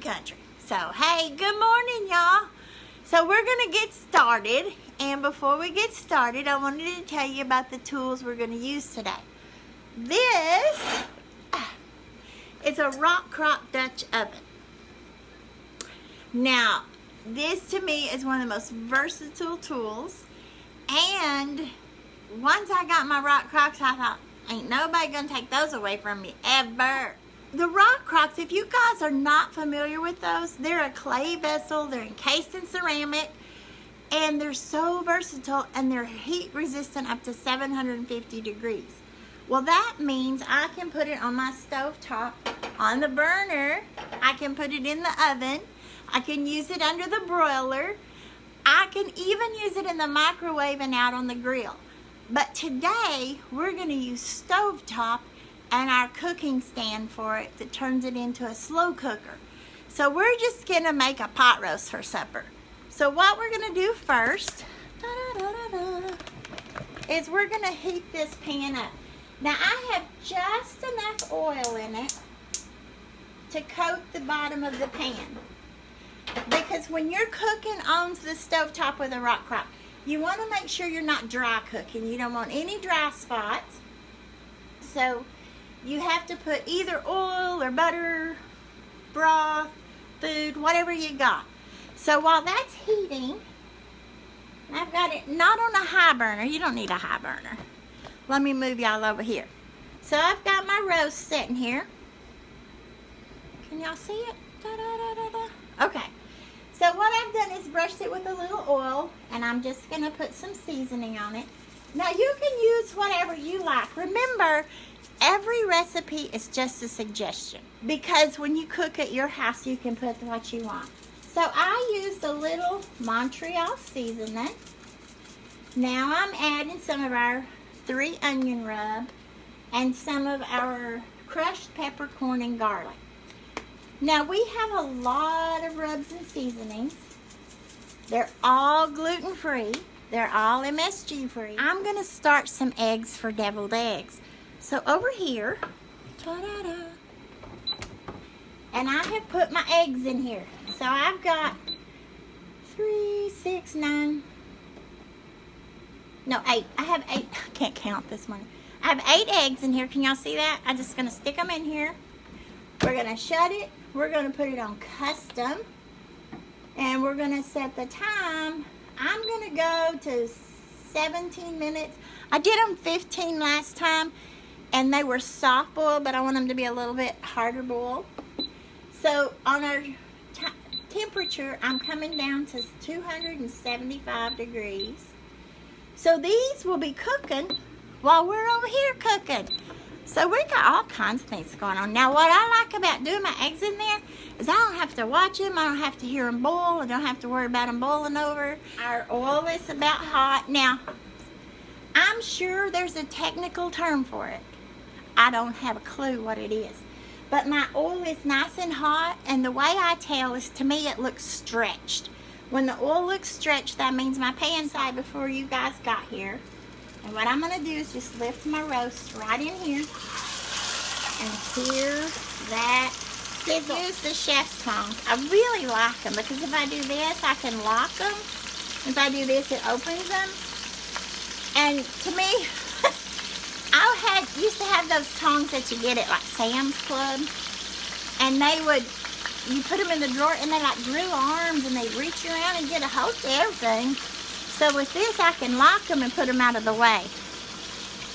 open country. So, hey, good morning, y'all. So, we're going to get started. And before we get started, I wanted to tell you about the tools we're going to use today. This is a Rock Crock Dutch oven. Now, this to me is one of the most versatile tools. And once I got my Rock Crocks, I thought, ain't nobody going to take those away from me, ever. The Rock Crocks, if you guys are not familiar with those, they're a clay vessel, they're encased in ceramic, and they're so versatile, and they're heat resistant up to 750 degrees. Well, that means I can put it on my stove top, on the burner, I can put it in the oven, I can use it under the broiler, I can even use it in the microwave and out on the grill. But today, we're going to use stovetop and our cooking stand for it that turns it into a slow cooker. So we're just going to make a pot roast for supper. So what we're going to do first is we're going to heat this pan up. Now I have just enough oil in it to coat the bottom of the pan. Because when you're cooking on the stovetop with a Rock Crock, you want to make sure you're not dry cooking. You don't want any dry spots. So you have to put either oil or butter, broth, food, whatever you got. So while that's heating, I've got it not on a high burner. You don't need a high burner. Let me move y'all over here. So I've got my roast sitting here. Can y'all see it? Okay. So what I've done is brushed it with a little oil, and I'm just going to put some seasoning on it. Now you can use whatever you like. Remember, every recipe is just a suggestion, because when you cook at your house, you can put what you want. So I used a little Montreal seasoning. Now I'm adding some of our 3 onion rub and some of our crushed peppercorn and garlic. Now we have a lot of rubs and seasonings. They're all gluten-free. They're all MSG-free. I'm going to start some eggs for deviled eggs. So over here, ta-da-da, and I have put my eggs in here. So I've got 8. I have 8. I can't count this morning. I have 8 eggs in here. Can y'all see that? I'm just going to stick them in here. We're going to shut it. We're going to put it on custom. And we're going to set the time. I'm going to go to 17 minutes. I did them 15 last time, and they were soft boiled, but I want them to be a little bit harder boiled. So on our temperature, I'm coming down to 275 degrees. So these will be cooking while we're over here cooking. So we got all kinds of things going on. Now what I like about doing my eggs in there is I don't have to watch them. I don't have to hear them boil. I don't have to worry about them boiling over. Our oil is about hot. Now, I'm sure there's a technical term for it. I don't have a clue what it is. But my oil is nice and hot, and the way I tell is, to me, it looks stretched. When the oil looks stretched, that means my pan's hot before you guys got here. And what I'm going to do is just lift my roast right in here. And hear that sizzle. Use the chef's tongs. I really like them, because if I do this, I can lock them. If I do this, it opens them. And to me, I used to have those tongs that you get at like Sam's Club, and you put them in the drawer, and they like grew arms, and they reach around and get a hold of everything. So with this, I can lock them and put them out of the way.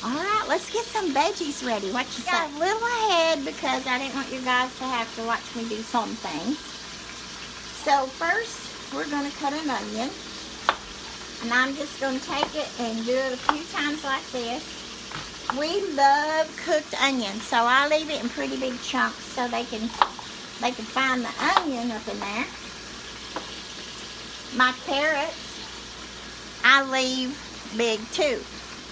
All right, let's get some veggies ready. What you say? Got a little ahead because I didn't want you guys to have to watch me do some things. So first, we're going to cut an onion. And I'm just going to take it and do it a few times like this. We love cooked onions, so I leave it in pretty big chunks so they can find the onion up in there. My carrots, I leave big too,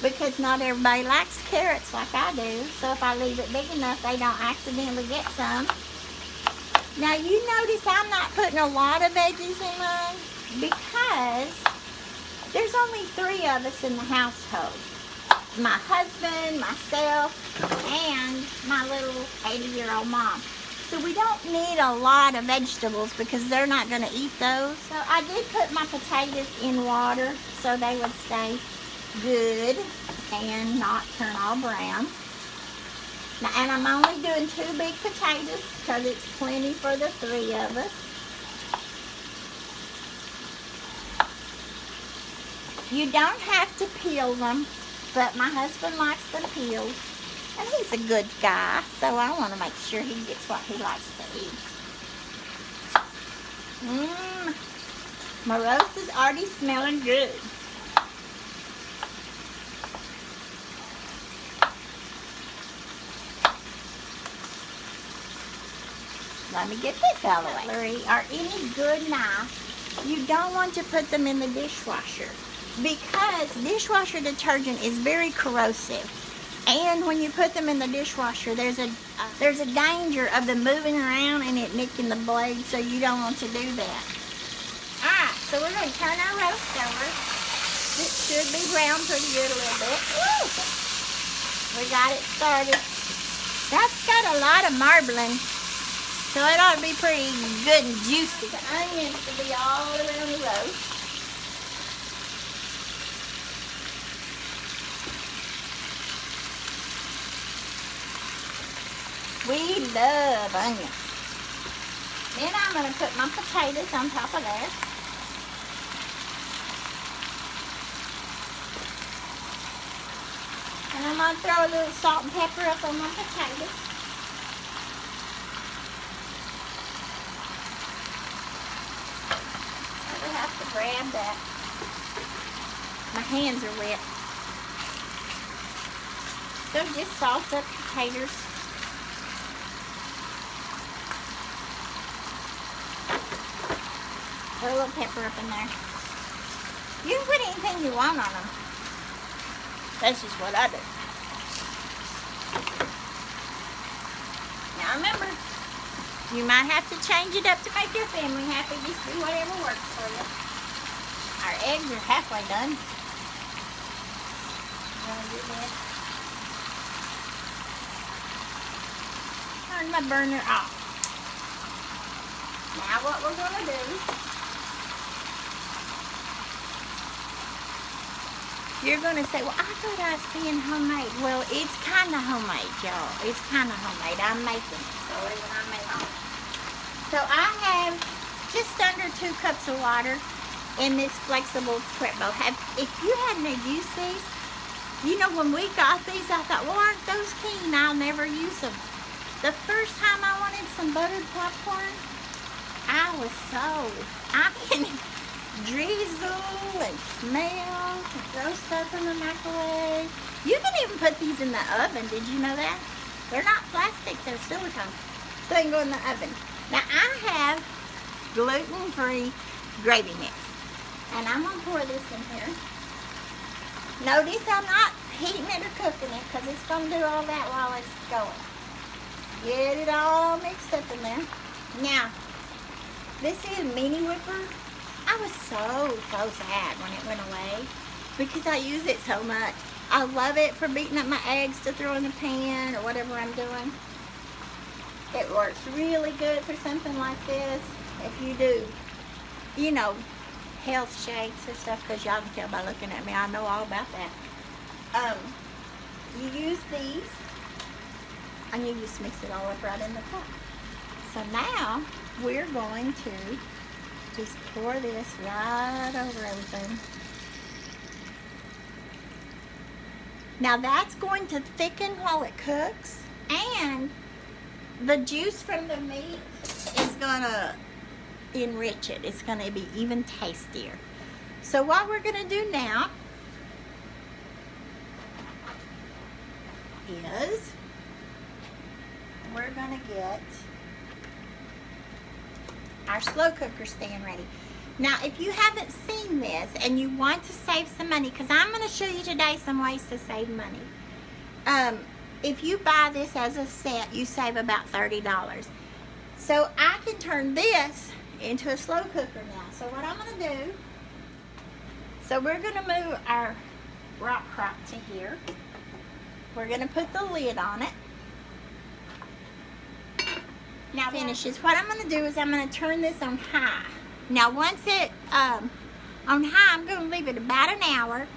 because not everybody likes carrots like I do. So if I leave it big enough, they don't accidentally get some. Now you notice I'm not putting a lot of veggies in mine, because there's only 3 of us in the household. My husband, myself, and my little 80-year-old mom. So we don't need a lot of vegetables because they're not going to eat those. So I did put my potatoes in water so they would stay good and not turn all brown. Now, and I'm only doing 2 big potatoes because it's plenty for the 3 of us. You don't have to peel them, but my husband likes them peeled. And he's a good guy, so I want to make sure he gets what he likes to eat. My roast is already smelling good. Let me get this out of the way. Or any good knife, you don't want to put them in the dishwasher because dishwasher detergent is very corrosive. And when you put them in the dishwasher, there's a danger of them moving around and it nicking the blade, so you don't want to do that. Alright, so we're going to turn our roast over. It should be brown pretty good a little bit. Woo! We got it started. That's got a lot of marbling, so it ought to be pretty good and juicy. The onions to be all around the roast. We love onions. Then I'm going to put my potatoes on top of there. And I'm going to throw a little salt and pepper up on my potatoes. I will have to grab that. My hands are wet. So just salt up potatoes. Put a little pepper up in there. You can put anything you want on them. That's just what I do. Now remember, you might have to change it up to make your family happy. Just do whatever works for you. Our eggs are halfway done. You want to do that? Turn my burner off. Now what we're going to do, you're going to say, well, I thought I was seeing homemade. Well, it's kind of homemade, y'all. It's kind of homemade. I'm making it, so it's when I make it. So I have just under 2 cups of water in this flexible prep bowl. If you hadn't used these, you know, when we got these, I thought, well, aren't those keen? I'll never use them. The first time I wanted some buttered popcorn, I was sold. I can drizzle and smell and throw stuff in the microwave. You can even put these in the oven. Did you know that? They're not plastic, they're silicone. So they can go in the oven. Now I have gluten-free gravy mix. And I'm going to pour this in here. Notice I'm not heating it or cooking it because it's going to do all that while it's going. Get it all mixed up in there. Now, this is Mini Whipper. I was so sad when it went away because I use it so much. I love it for beating up my eggs to throw in the pan or whatever I'm doing. It works really good for something like this. If you do, you know, health shakes or stuff, because y'all can tell by looking at me, I know all about that. You use these and you just mix it all up right in the pot. So now we're going to just pour this right over everything. Now that's going to thicken while it cooks, and the juice from the meat is going to enrich it. It's going to be even tastier. So what we're going to do now is we're going to get our slow cooker stand ready. Now, if you haven't seen this and you want to save some money, because I'm going to show you today some ways to save money. If you buy this as a set, you save about $30. So I can turn this into a slow cooker now. So what I'm going to do, so we're going to move our rock crock to here. We're going to put the lid on it. now finishes. What I'm going to do is I'm going to turn this on high. Now once it on high, I'm going to leave it about an hour.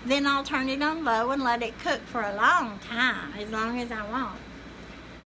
Then I'll turn it on low and let it cook for a long time, as long as I want.